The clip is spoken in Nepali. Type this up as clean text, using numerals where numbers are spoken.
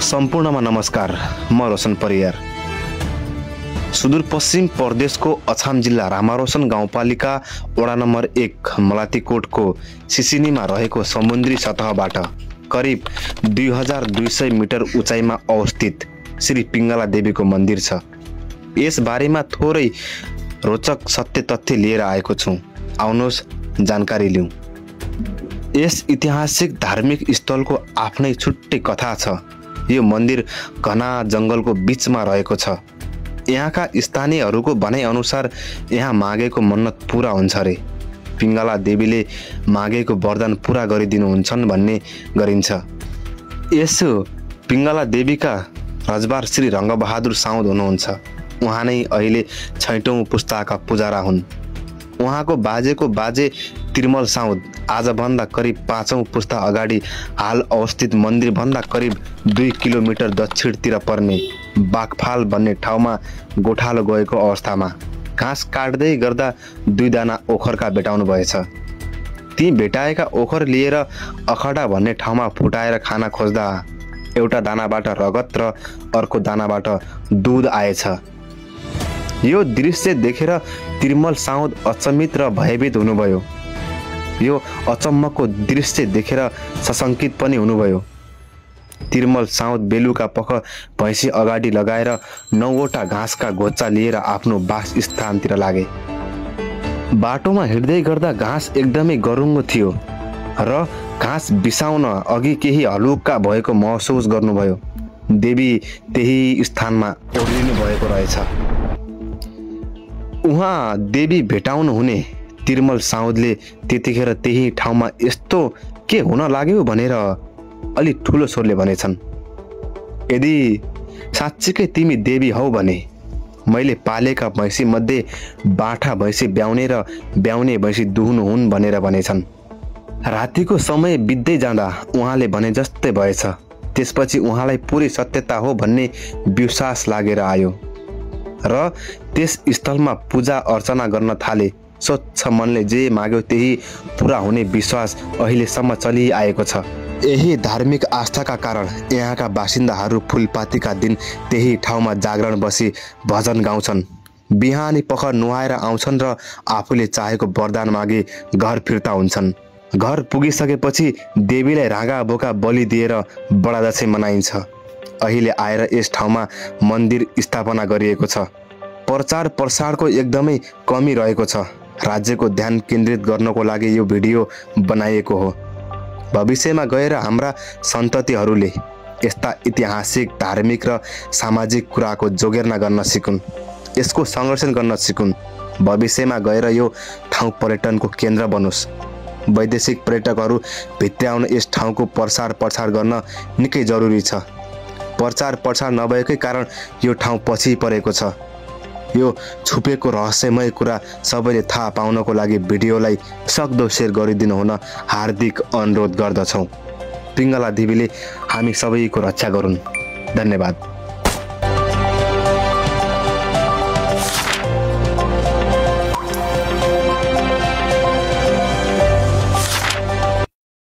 सम्पूर्णमा नमस्कार। म रोशन परियार। सुदूरपश्चिम प्रदेशको अछाम जिल्ला रामारोशन गाउँपालिका वडा नम्बर 1 मलातीकोटको सिसिनीमा रहेको समुद्री सतहबाट करिब 2200 मिटर उचाइमा अवस्थित श्री पिङ्गला देवीको मन्दिर छ। यस बारेमा थोरै रोचक सत्य तथ्य लिएर आएको छु। आउनुहोस् जानकारी लिउँ। यस ऐतिहासिक धार्मिक स्थलको आफ्नै छुट्टै कथा छ। यो मन्दिर घना जङ्गलको बीचमा रहेको छ। यहाँका स्थानीयहरूको भनाइ अनुसार यहाँ मागेको मन्नत पुरा हुन्छ रे। पिङ्गला देवीले मागेको वरदान पुरा गरिदिनुहुन्छन् भन्ने गरिन्छ। यस पिङ्गला देवीका रजबार श्री रङ्गबहादुर साउद हुनुहुन्छ। उहाँ नै अहिले छैटौँ पुस्ताका पुजारा हुन्। उहाँको बाजेको बाजे तिर्मल साउद आजभन्दा करिब 5औँ पुस्ता अगाडि हाल अवस्थित मन्दिरभन्दा करिब 2 किलोमिटर दक्षिणतिर पर्ने बाघफाल भन्ने ठाउँमा गोठालो गएको अवस्थामा घाँस काट्दै गर्दा 2 दाना ओखरका भेटाउनु भएछ। ती भेटाएका ओखर लिएर अखडा भन्ने ठाउँमा फुटाएर खाना खोज्दा एउटा दानाबाट रगत र अर्को दानाबाट दुध आएछ। यो दृश्य देखेर तिर्मल साउद अचम्मित र भयभीत हुनुभयो। यो अचम्मको दृश्य देखेर सशङ्कित पनि हुनुभयो। तिर्मल साउद बेलुका पख भैँसी अगाडि लगाएर 9वटा घाँसका घोच्चा लिएर आफ्नो वासस्थानतिर लागे। बाटोमा हिँड्दै गर्दा घाँस एकदमै गरुङ्गो थियो र घाँस बिसाउन अघि केही हलुक्का भएको महसुस गर्नुभयो। देवी त्यही स्थानमा ओर्लिनु भएको रहेछ। उहाँ देवी भेटाउनु हुने तिर्मल साउदले त्यतिखेर त्यही ठाउँमा यस्तो के हुन लाग्यो भनेर अलि ठुलो स्वरले भनेछन्, यदि साँच्चीकै तिमी देवी हौ भने मैले पालेका भैँसी मध्ये बाठा भैँसी ब्याउने र ब्याउने भैँसी दुहुनु हुन् भनेर भनेछन्। रातिको समय बित्दै जाँदा उहाँले भने जस्तै भएछ। त्यसपछि उहाँलाई पुरै सत्यता हो भन्ने विश्वास लागेर आयो र त्यस स्थलमा पूजा अर्चना गर्न थाले। स्वच्छ मनले जे माग्यो त्यही पुरा हुने विश्वास अहिलेसम्म चलिआएको छ। यही धार्मिक आस्थाका कारण यहाँका बासिन्दाहरू फुलपातीका दिन त्यही ठाउँमा जागरण बसी भजन गाउँछन्। बिहानी पख नुहाएर आउँछन् र आफूले चाहेको वरदान मागे घर फिर्ता हुन्छन्। घर पुगिसकेपछि देवीलाई राँगा बोका बलि दिएर बडा दशैँ मनाइन्छ। अहिले आएर यस ठाउँमा मन्दिर स्थापना गरिएको छ। प्रचार प्रसारको एकदमै कमी रहेको छ। राज्यको ध्यान केन्द्रित गर्नको लागि यो भिडियो बनाइएको हो। भविष्यमा गएर हाम्रा सन्ततिहरूले यस्ता ऐतिहासिक धार्मिक र सामाजिक कुराको जोगेर्ना गर्न सिकुन्, यसको संरक्षण गर्न सिकुन्। भविष्यमा गएर यो ठाउँ पर्यटनको केन्द्र बनोस्। वैदेशिक पर्यटकहरू भित्र्याउन यस ठाउँको प्रसार प्रसार गर्न निकै जरुरी छ। प्रचार प्रसार नभएकै कारण यो ठाउँ पछि परेको छ। यो छुपेको रहस्यमय कुरा सबैले थाहा पाउनको लागि भिडियोलाई सक्दो सेयर गरिदिनु हुन हार्दिक अनुरोध गर्दछौँ। पिङ्गला देवीले हामी सबैको रक्षा गरून्। धन्यवाद।